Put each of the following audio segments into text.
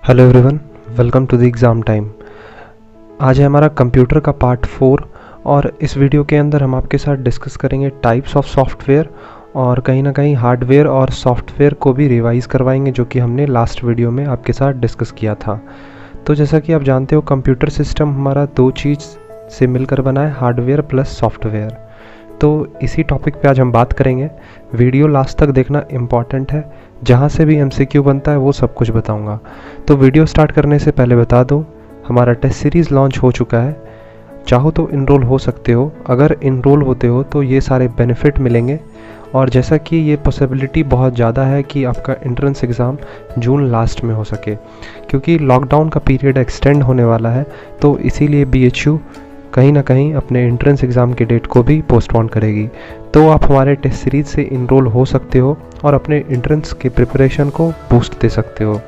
Hello everyone, welcome to the exam time. आज है हमारा कंप्यूटर का पार्ट 4 और इस वीडियो के अंदर हम आपके साथ डिस्कस करेंगे टाइप्स ऑफ सॉफ्टवेयर और कहीं ना कहीं हार्डवेयर और सॉफ्टवेयर को भी रिवाइज़ करवाएंगे, जो कि हमने लास्ट वीडियो में आपके साथ डिस्कस किया था। तो जैसा कि आप जानते हो, कंप्यूटर सिस्टम हमारा दो चीज़ से मिलकर बना है, हार्डवेयर प्लस सॉफ्टवेयर। तो इसी टॉपिक पे आज हम बात करेंगे। वीडियो लास्ट तक देखना इम्पॉर्टेंट है, जहाँ से भी एमसीक्यू बनता है वो सब कुछ बताऊंगा। तो वीडियो स्टार्ट करने से पहले बता दूं, हमारा टेस्ट सीरीज़ लॉन्च हो चुका है। चाहो तो इनरोल हो सकते हो। अगर इनरोल होते हो तो ये सारे बेनिफिट मिलेंगे, और जैसा कि ये पॉसिबिलिटी बहुत ज़्यादा है कि आपका एंट्रेंस एग्ज़ाम जून लास्ट में हो सके, क्योंकि लॉकडाउन का पीरियड एक्सटेंड होने वाला है। तो इसीलिए बीएचयू कहीं ना कहीं अपने एंट्रेंस एग्ज़ाम के डेट को भी पोस्टपोन करेगी। तो आप हमारे टेस्ट सीरीज़ से इनरोल हो सकते हो और अपने एंट्रेंस के प्रिपरेशन को बूस्ट दे सकते हो।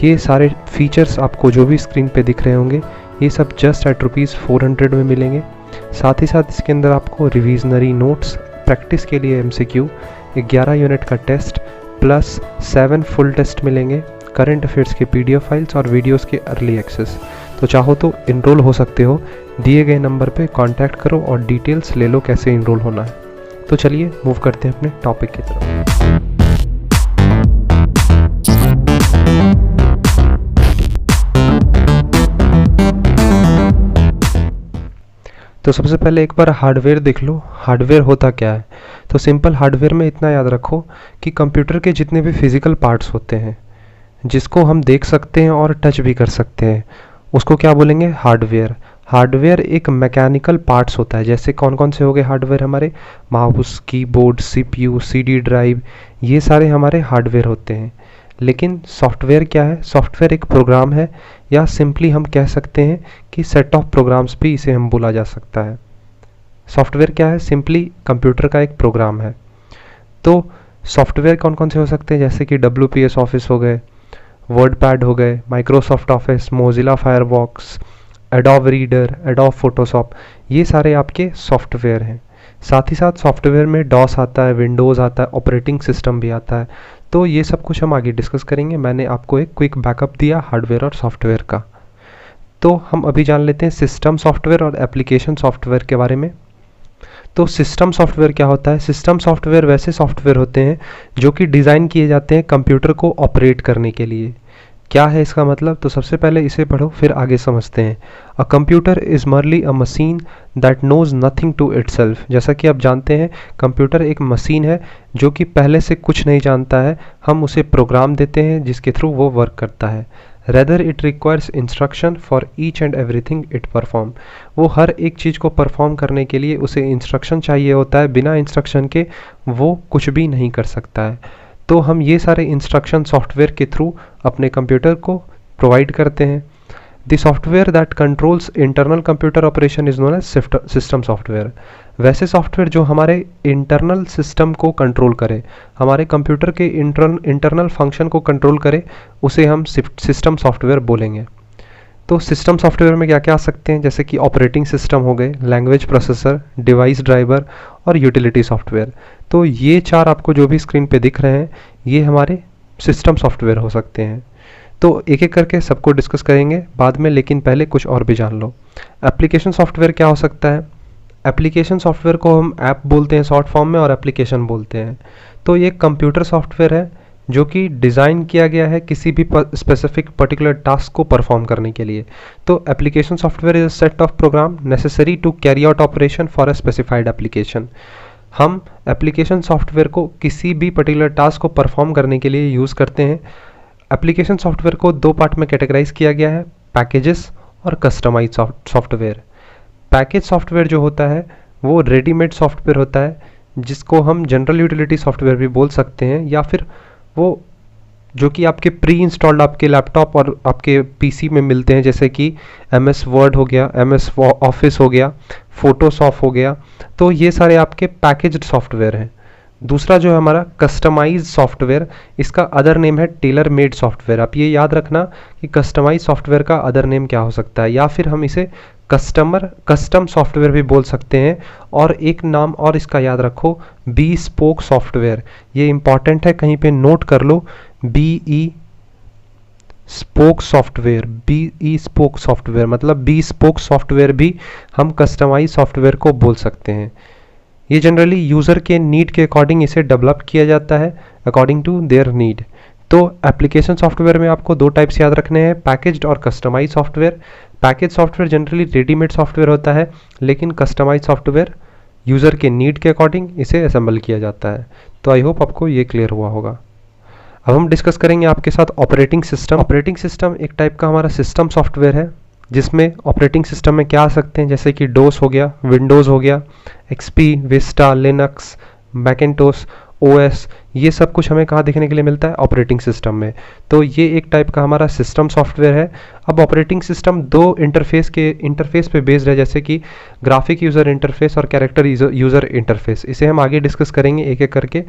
ये सारे फीचर्स आपको जो भी स्क्रीन पे दिख रहे होंगे, ये सब जस्ट एट ₹400 में मिलेंगे। साथ ही साथ इसके अंदर आपको रिविजनरी नोट्स, प्रैक्टिस के लिए एमसीक्यू, 11 यूनिट का टेस्ट प्लस 7 फुल टेस्ट मिलेंगे, करंट अफेयर्स के पीडीएफ फाइल्स और वीडियोस के अर्ली एक्सेस। तो चाहो तो इनरोल हो सकते हो। दिए गए नंबर पे कांटेक्ट करो और डिटेल्स ले लो कैसे इनरोल होना है। तो चलिए मूव करते हैं अपने टॉपिक की तरफ। तो सबसे पहले एक बार हार्डवेयर देख लो। हार्डवेयर होता क्या है? तो सिंपल हार्डवेयर में इतना याद रखो कि कंप्यूटर के जितने भी फिजिकल पार्ट्स होते हैं, जिसको हम देख सकते हैं और टच भी कर सकते हैं, उसको क्या बोलेंगे? हार्डवेयर। हार्डवेयर एक मैकेनिकल पार्ट्स होता है। जैसे कौन कौन से हो गए हार्डवेयर हमारे? Mouse, keyboard, CPU, CD drive, ये सारे हमारे हार्डवेयर होते हैं। लेकिन सॉफ्टवेयर क्या है? सॉफ्टवेयर एक प्रोग्राम है, या सिंपली हम कह सकते हैं कि सेट ऑफ प्रोग्राम्स भी इसे हम बोला जा सकता है। सॉफ्टवेयर क्या है? सिंपली कंप्यूटर का एक प्रोग्राम है। तो सॉफ्टवेयर कौन कौन से हो सकते हैं? जैसे कि WPS ऑफिस हो गए, वर्डपैड हो गए, Microsoft office, Mozilla Firefox, adobe reader, adobe Photoshop, ये सारे आपके सॉफ्टवेयर हैं। साथ ही साथ सॉफ्टवेयर में डॉस आता है, विंडोज़ आता है, ऑपरेटिंग सिस्टम भी आता है। तो ये सब कुछ हम आगे डिस्कस करेंगे। मैंने आपको एक क्विक बैकअप दिया हार्डवेयर और सॉफ्टवेयर का। तो हम अभी जान लेते हैं सिस्टम सॉफ्टवेयर और एप्लीकेशन सॉफ्टवेयर के बारे में। तो सिस्टम सॉफ्टवेयर क्या होता है? सिस्टम सॉफ्टवेयर वैसे सॉफ्टवेयर होते हैं जो कि डिज़ाइन किए जाते हैं कंप्यूटर को ऑपरेट करने के लिए। क्या है इसका मतलब? तो सबसे पहले इसे पढ़ो, फिर आगे समझते हैं। A computer is merely a machine that knows nothing to itself. जैसा कि आप जानते हैं, कंप्यूटर एक मशीन है जो कि पहले से कुछ नहीं जानता है। हम उसे प्रोग्राम देते हैं जिसके थ्रू वो वर्क करता है। Rather it requires instruction for each and everything it perform. वो हर एक चीज़ को परफॉर्म करने के लिए उसे इंस्ट्रक्शन चाहिए होता है। बिना इंस्ट्रक्शन के वो कुछ भी नहीं कर सकता है। तो हम ये सारे इंस्ट्रक्शन सॉफ्टवेयर के थ्रू अपने कंप्यूटर को प्रोवाइड करते हैं। The software that controls internal computer operation is known as system software. वैसे सॉफ्टवेयर जो हमारे इंटरनल सिस्टम को कंट्रोल करे, हमारे कंप्यूटर के इंटरनल फंक्शन को कंट्रोल करे, उसे हम सिस्टम सॉफ्टवेयर बोलेंगे। तो सिस्टम सॉफ्टवेयर में क्या क्या आ सकते हैं? जैसे कि ऑपरेटिंग सिस्टम हो गए, लैंग्वेज प्रोसेसर, डिवाइस ड्राइवर और यूटिलिटी सॉफ्टवेयर। तो ये चार आपको जो भी स्क्रीन पे दिख रहे हैं, ये हमारे सिस्टम सॉफ्टवेयर हो सकते हैं। तो एक एक करके सबको डिस्कस करेंगे बाद में, लेकिन पहले कुछ और भी जान लो। एप्लीकेशन सॉफ्टवेयर क्या हो सकता है? एप्लीकेशन सॉफ्टवेयर को हम ऐप बोलते हैं शॉर्ट फॉर्म में, और एप्लीकेशन बोलते हैं। तो ये कंप्यूटर सॉफ्टवेयर है जो कि डिज़ाइन किया गया है किसी भी स्पेसिफिक पर्टिकुलर टास्क को परफॉर्म करने के लिए। तो application software is a set of program necessary to carry out operation for a specified application. हम एप्लीकेशन सॉफ्टवेयर को किसी भी पर्टिकुलर टास्क को परफॉर्म करने के लिए यूज़ करते हैं। एप्लीकेशन सॉफ्टवेयर को दो पार्ट में कैटेगराइज किया गया है, पैकेजेस और कस्टमाइज सॉफ्टवेयर। पैकेज सॉफ्टवेयर जो होता है वो रेडीमेड सॉफ्टवेयर होता है, जिसको हम जनरल यूटिलिटी सॉफ्टवेयर भी बोल सकते हैं, या फिर वो जो कि आपके प्री इंस्टॉल्ड आपके लैपटॉप और आपके पीसी में मिलते हैं, जैसे कि MS वर्ड हो गया, MS ऑफिस हो गया, फोटोशॉप हो गया। तो ये सारे आपके पैकेज्ड सॉफ्टवेयर हैं। दूसरा जो है हमारा कस्टमाइज सॉफ्टवेयर, इसका अदर नेम है टेलर मेड सॉफ्टवेयर। आप ये याद रखना कि कस्टमाइज सॉफ्टवेयर का अदर नेम क्या हो सकता है, या फिर हम इसे कस्टम सॉफ्टवेयर भी बोल सकते हैं। और एक नाम और इसका याद रखो, बी स्पोक सॉफ्टवेयर। ये इंपॉर्टेंट है, कहीं पे नोट कर लो, BE spoke software, bespoke software, मतलब बी स्पोक सॉफ्टवेयर भी हम कस्टमाइज सॉफ्टवेयर को बोल सकते हैं। ये जनरली यूज़र के नीड के अकॉर्डिंग इसे डेवलप किया जाता है, अकॉर्डिंग टू देयर नीड। तो एप्लीकेशन सॉफ्टवेयर में आपको दो टाइप्स याद रखने हैं, पैकेज्ड और customise software. Package software generally readymade software होता है, लेकिन कस्टमाइज सॉफ्टवेयर यूज़र के नीड के अकॉर्डिंग इसे असेंबल किया जाता है। तो आई होप आपको ये क्लियर हुआ होगा। अब हम डिस्कस करेंगे आपके साथ ऑपरेटिंग सिस्टम। ऑपरेटिंग सिस्टम एक टाइप का हमारा सिस्टम सॉफ्टवेयर है, जिसमें ऑपरेटिंग सिस्टम में क्या आ सकते हैं, जैसे कि डोस हो गया, विंडोज़ हो गया, XP, Vista, Linux, Macintosh, OS, ये सब कुछ हमें कहाँ देखने के लिए मिलता है, ऑपरेटिंग सिस्टम में। तो ये एक टाइप का हमारा सिस्टम सॉफ्टवेयर है। अब ऑपरेटिंग सिस्टम दो इंटरफेस पे बेस्ड है, जैसे कि ग्राफिक यूज़र इंटरफेस और कैरेक्टर यूज़र इंटरफेस। इसे हम आगे डिस्कस करेंगे एक एक करके।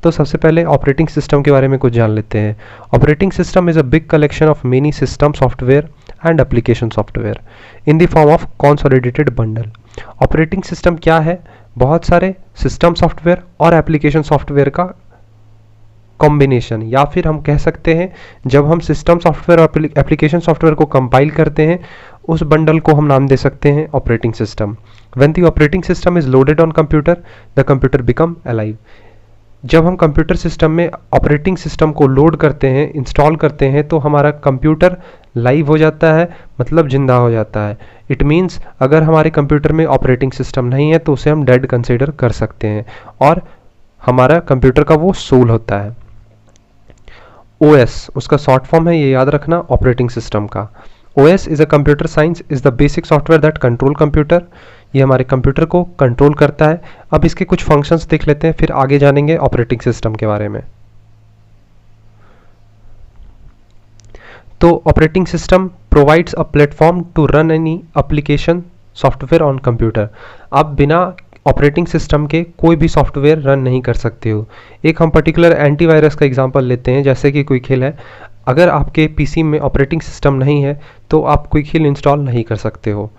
तो सबसे पहले ऑपरेटिंग सिस्टम के बारे में कुछ जान लेते हैं। Operating system is a big collection of many system software and application software in the form of consolidated bundle. Operating system क्या है, बहुत सारे सिस्टम सॉफ्टवेयर और एप्लीकेशन सॉफ्टवेयर का कॉम्बिनेशन, या फिर हम कह सकते हैं जब हम सिस्टम सॉफ्टवेयर और एप्लीकेशन सॉफ्टवेयर को कंपाइल करते हैं, उस बंडल को हम नाम दे सकते हैं operating system. When the operating system is loaded on computer, the computer become alive. जब हम कंप्यूटर सिस्टम में ऑपरेटिंग सिस्टम को लोड करते हैं, इंस्टॉल करते हैं, तो हमारा कंप्यूटर लाइव हो जाता है, मतलब जिंदा हो जाता है। इट मीन्स अगर हमारे कंप्यूटर में ऑपरेटिंग सिस्टम नहीं है तो उसे हम डेड कंसीडर कर सकते हैं, और हमारा कंप्यूटर का वो सोल होता है। ओएस उसका शॉर्ट फॉर्म है, ये याद रखना, ऑपरेटिंग सिस्टम का। OS is a computer science is the basic software that control computer. ये हमारे कंप्यूटर को कंट्रोल करता है। अब इसके कुछ फंक्शंस देख लेते हैं, फिर आगे जानेंगे ऑपरेटिंग सिस्टम के बारे में। तो operating system provides a platform to run any application software on computer. आप बिना ऑपरेटिंग सिस्टम के कोई भी सॉफ्टवेयर रन नहीं कर सकते हो। एक हम पर्टिकुलर एंटीवायरस का एग्जांपल लेते हैं, जैसे कि क्विक हिल है। अगर आपके पीसी में ऑपरेटिंग सिस्टम नहीं है तो आप क्विक हिल इंस्टॉल नहीं कर सकते हो।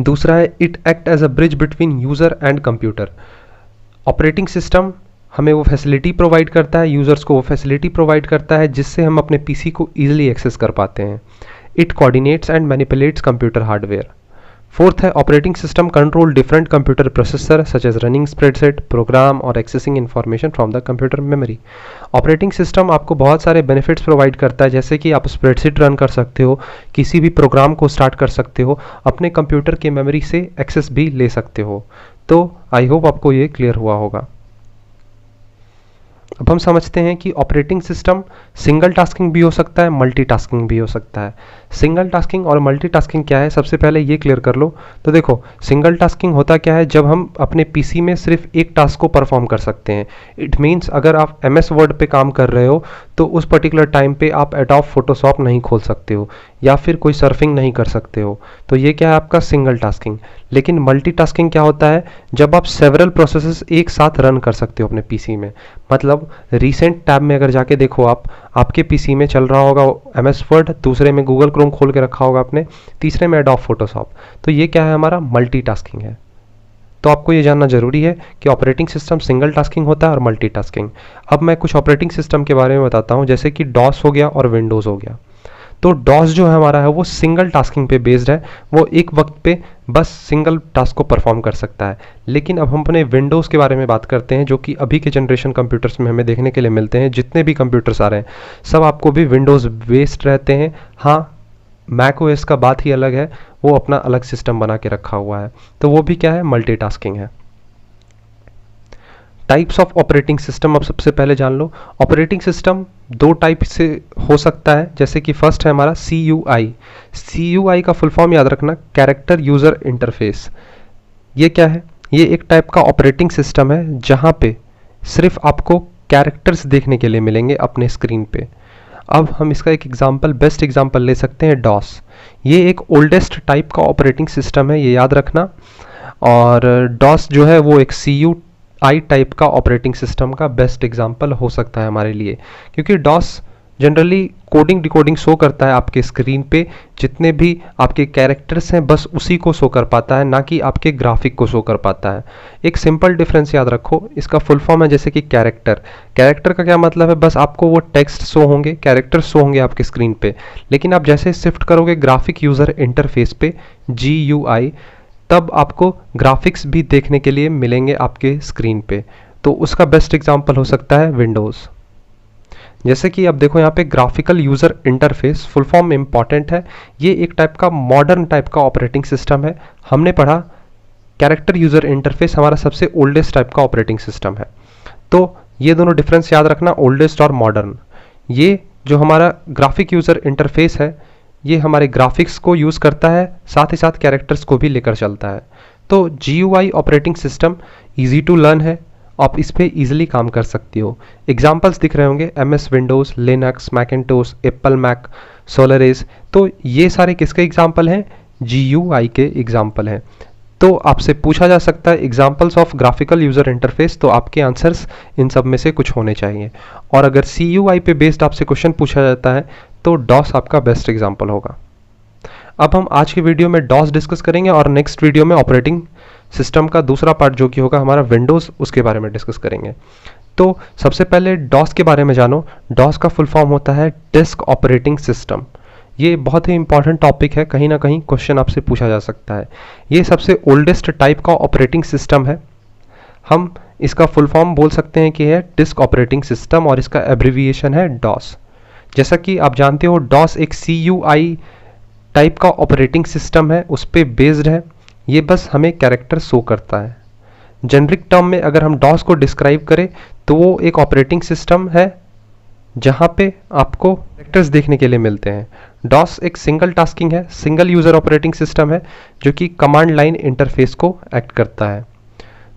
दूसरा है it act as a bridge between user and computer. Operating system हमें वो फैसिलिटी प्रोवाइड करता है, यूज़र्स को वो फैसिलिटी प्रोवाइड करता है जिससे हम अपने पीसी को ईजिली एक्सेस कर पाते हैं। It coordinates and manipulates computer hardware. Fourth है operating system control different computer processor such as running spreadsheet program और accessing information from the computer memory. Operating system आपको बहुत सारे बेनिफिट्स प्रोवाइड करता है, जैसे कि आप स्प्रेडशीट रन कर सकते हो, किसी भी प्रोग्राम को स्टार्ट कर सकते हो, अपने कंप्यूटर के मेमोरी से एक्सेस भी ले सकते हो। तो आई होप आपको ये क्लियर हुआ होगा। अब हम समझते हैं कि ऑपरेटिंग सिस्टम सिंगल टास्किंग भी हो सकता है, मल्टीटास्किंग भी हो सकता है। सिंगल टास्किंग और मल्टीटास्किंग क्या है, सबसे पहले ये क्लियर कर लो। तो देखो, सिंगल टास्किंग होता क्या है, जब हम अपने पीसी में सिर्फ एक टास्क को परफॉर्म कर सकते हैं। इट मीन्स अगर आप MS वर्ड पे काम कर रहे हो तो उस पर्टिकुलर टाइम पे आप एडोब फोटोशॉप नहीं खोल सकते हो, या फिर कोई सर्फिंग नहीं कर सकते हो। तो ये क्या है आपका सिंगल टास्किंग। लेकिन मल्टीटास्किंग क्या होता है, जब आप सेवरल प्रोसेसेस एक साथ रन कर सकते हो अपने पीसी में। मतलब रीसेंट टैब में अगर जाके देखो आप, आपके पीसी में चल रहा होगा MS वर्ड, दूसरे में गूगल क्रोम खोल के रखा होगा आपने, तीसरे में एडोब फोटोशॉप। तो ये क्या है, हमारा मल्टीटास्किंग है। तो आपको ये जानना जरूरी है कि ऑपरेटिंग सिस्टम सिंगल टास्किंग होता है और मल्टीटास्किंग। अब मैं कुछ ऑपरेटिंग सिस्टम के बारे में बताता हूँ, जैसे कि डॉस हो गया और विंडोज़ हो गया। तो डॉस जो है हमारा है वो सिंगल टास्किंग पे बेस्ड है, वो एक वक्त पे बस सिंगल टास्क को परफॉर्म कर सकता है। लेकिन अब हम अपने विंडोज़ के बारे में बात करते हैं, जो कि अभी के जनरेशन कंप्यूटर्स में हमें देखने के लिए मिलते हैं। जितने भी कंप्यूटर्स आ रहे हैं सब आपको भी विंडोज़ बेस्ड रहते हैं। हाँ, मैक OS का बात ही अलग है, वो अपना अलग सिस्टम बना के रखा हुआ है। तो वो भी क्या है, मल्टीटास्किंग है। टाइप्स ऑफ ऑपरेटिंग सिस्टम अब सबसे पहले जान लो। ऑपरेटिंग सिस्टम दो टाइप से हो सकता है, जैसे कि फर्स्ट है हमारा CUI। CUI का फुल फॉर्म याद रखना, कैरेक्टर यूज़र इंटरफेस। ये क्या है, ये एक टाइप का ऑपरेटिंग सिस्टम है जहाँ पे सिर्फ आपको कैरेक्टर्स देखने के लिए मिलेंगे अपने स्क्रीन पे। अब हम इसका एक एग्जांपल, बेस्ट एग्जांपल ले सकते हैं डॉस। ये एक ओल्डेस्ट टाइप का ऑपरेटिंग सिस्टम है, ये याद रखना। और डॉस जो है वो एक CUI टाइप का ऑपरेटिंग सिस्टम का बेस्ट एग्जांपल हो सकता है हमारे लिए, क्योंकि DOS generally coding decoding show करता है आपके स्क्रीन पे, जितने भी आपके कैरेक्टर्स हैं बस उसी को शो कर पाता है, ना कि आपके ग्राफिक को शो कर पाता है। एक सिंपल डिफरेंस याद रखो, इसका फुल फॉर्म है जैसे कि कैरेक्टर। कैरेक्टर का क्या मतलब है, बस आपको वो टेक्स्ट शो होंगे, कैरेक्टर शो होंगे आपके स्क्रीन पे, लेकिन आप जैसे शिफ्ट करोगे ग्राफिक यूज़र इंटरफेस पे GUI, तब आपको ग्राफिक्स भी देखने के लिए मिलेंगे आपके स्क्रीन पे। तो उसका बेस्ट एग्जांपल हो सकता है विंडोज़। जैसे कि अब देखो यहाँ पे graphical user interface full form important है। ये एक टाइप का मॉडर्न टाइप का ऑपरेटिंग सिस्टम है। हमने पढ़ा कैरेक्टर यूज़र इंटरफेस हमारा सबसे ओल्डेस्ट टाइप का ऑपरेटिंग सिस्टम है। तो ये दोनों डिफरेंस याद रखना, ओल्डेस्ट और मॉडर्न। ये जो हमारा ग्राफिक यूज़र इंटरफेस है ये हमारे ग्राफिक्स को यूज़ करता है, साथ ही साथ कैरेक्टर्स को भी लेकर चलता है। तो GUI operating system easy to learn है, आप इस पर ईजिली काम कर सकती हो। एग्जाम्पल्स दिख रहे होंगे, MS Windows, Linux, Macintosh, Apple Mac, Solaris. तो ये सारे किसके एग्जाम्पल हैं, GUI के एग्जाम्पल हैं। तो आपसे पूछा जा सकता है examples of graphical user interface, तो आपके आंसर्स इन सब में से कुछ होने चाहिए। और अगर CUI पे बेस्ड आपसे क्वेश्चन पूछा जाता है तो DOS आपका बेस्ट एग्जाम्पल होगा। अब हम आज की वीडियो में DOS डिस्कस करेंगे और नेक्स्ट वीडियो में ऑपरेटिंग सिस्टम का दूसरा पार्ट जो कि होगा हमारा विंडोज़, उसके बारे में डिस्कस करेंगे। तो सबसे पहले DOS के बारे में जानो। DOS का फुल फॉर्म होता है डिस्क ऑपरेटिंग सिस्टम। ये बहुत ही इंपॉर्टेंट टॉपिक है, कहीं ना कहीं क्वेश्चन आपसे पूछा जा सकता है। ये सबसे ओल्डेस्ट टाइप का ऑपरेटिंग सिस्टम है। हम इसका फुल फॉर्म बोल सकते हैं कि है डिस्क ऑपरेटिंग सिस्टम और इसका एब्रिविएशन है DOS। जैसा कि आप जानते हो DOS एक CUI टाइप का ऑपरेटिंग सिस्टम है, उस पर बेस्ड है। ये बस हमें कैरेक्टर शो करता है। जेनरिक टर्म में अगर हम DOS को डिस्क्राइब करें तो वो एक ऑपरेटिंग सिस्टम है जहाँ पे आपको कैरेक्टर्स देखने के लिए मिलते हैं। DOS एक सिंगल टास्किंग है, सिंगल यूज़र ऑपरेटिंग सिस्टम है जो कि कमांड लाइन इंटरफेस को एक्ट करता है।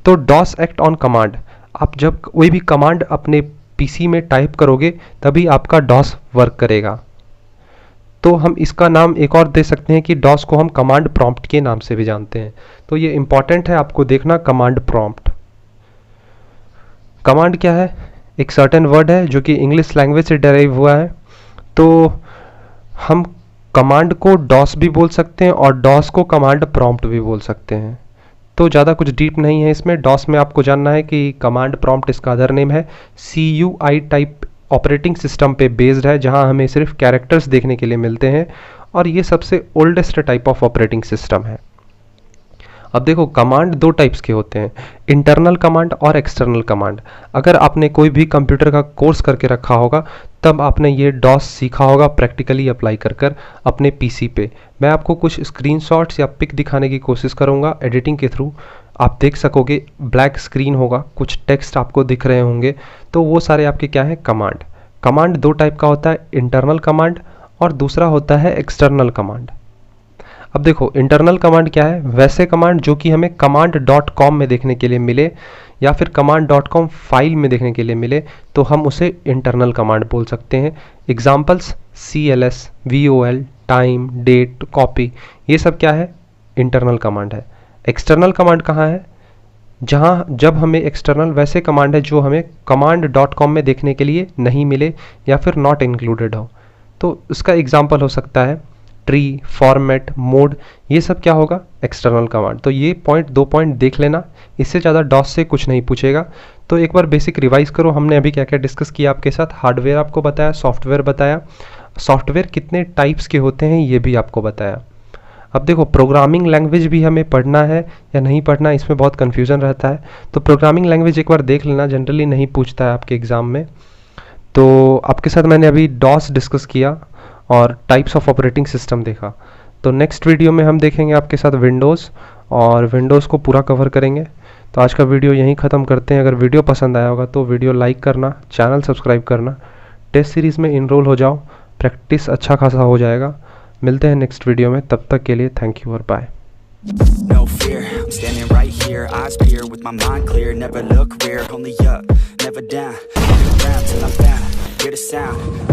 तो DOS एक्ट ऑन कमांड। आप जब कोई भी कमांड अपने PC में टाइप करोगे तभी आपका DOS वर्क करेगा। तो हम इसका नाम एक और दे सकते हैं कि DOS को हम कमांड प्रॉम्प्ट के नाम से भी जानते हैं। तो ये इंपॉर्टेंट है आपको देखना, कमांड प्रॉम्प्ट। कमांड क्या है, एक सर्टेन वर्ड है जो कि इंग्लिश लैंग्वेज से डेराइव हुआ है। तो हम कमांड को DOS भी बोल सकते हैं और DOS को कमांड प्रॉम्प्ट भी बोल सकते हैं। तो ज़्यादा कुछ डीप नहीं है इसमें। DOS में आपको जानना है कि कमांड प्रॉम्प्ट इसका अदर नेम है। CUI टाइप ऑपरेटिंग सिस्टम पे बेस्ड है जहां हमें सिर्फ कैरेक्टर्स देखने के लिए मिलते हैं, और ये सबसे oldest type of operating system है। अब देखो कमांड दो टाइप्स के होते हैं, इंटरनल कमांड और एक्सटर्नल कमांड। अगर आपने कोई भी कंप्यूटर का कोर्स करके रखा होगा तब आपने ये DOS सीखा होगा प्रैक्टिकली अप्लाई कर अपने PC पे। मैं आपको कुछ स्क्रीनशॉट्स या पिक दिखाने की कोशिश करूँगा एडिटिंग के थ्रू। आप देख सकोगे ब्लैक स्क्रीन होगा, कुछ टेक्स्ट आपको दिख रहे होंगे, तो वो सारे आपके क्या है, कमांड। कमांड दो टाइप का होता है, इंटरनल कमांड और दूसरा होता है एक्सटर्नल कमांड। अब देखो इंटरनल कमांड क्या है, वैसे कमांड जो कि हमें command.com में देखने के लिए मिले या फिर command.com फाइल में देखने के लिए मिले तो हम उसे इंटरनल कमांड बोल सकते हैं। Examples CLS, VOL, time, date, copy, ये सब क्या है, इंटरनल कमांड है। एक्सटर्नल कमांड कहाँ है, जहाँ जब हमें एक्सटर्नल वैसे कमांड है जो हमें command.com में देखने के लिए नहीं मिले या फिर नॉट इंक्लूडेड हो। तो इसका एग्जाम्पल हो सकता है ट्री, फॉर्मेट, मोड, ये सब क्या होगा, एक्सटर्नल कमांड। तो ये दो पॉइंट देख लेना, इससे ज़्यादा DOS से कुछ नहीं पूछेगा। तो एक बार बेसिक रिवाइज करो, हमने अभी क्या क्या डिस्कस किया आपके साथ। हार्डवेयर आपको बताया, सॉफ्टवेयर बताया, सॉफ्टवेयर कितने टाइप्स के होते हैं ये भी आपको बताया। अब देखो प्रोग्रामिंग लैंग्वेज भी हमें पढ़ना है या नहीं पढ़ना, इसमें बहुत कन्फ्यूज़न रहता है। तो प्रोग्रामिंग लैंग्वेज एक बार देख लेना, जनरली नहीं पूछता है आपके एग्ज़ाम में। तो आपके साथ मैंने अभी DOS डिस्कस किया और टाइप्स ऑफ ऑपरेटिंग सिस्टम देखा। तो नेक्स्ट वीडियो में हम देखेंगे आपके साथ विंडोज़, और विंडोज़ को पूरा कवर करेंगे। तो आज का वीडियो यहीं ख़त्म करते हैं। अगर वीडियो पसंद आया होगा तो वीडियो लाइक करना, चैनल सब्सक्राइब करना, टेस्ट सीरीज़ में इनरोल हो जाओ, प्रैक्टिस अच्छा खासा हो जाएगा। मिलते हैं नेक्स्ट वीडियो में, तब तक के लिए थैंक यू और bye. No fear, I'm standing right here, eyes peer with my mind clear, never look rear, only up, never down, look around till I'm found, hear the sound, listen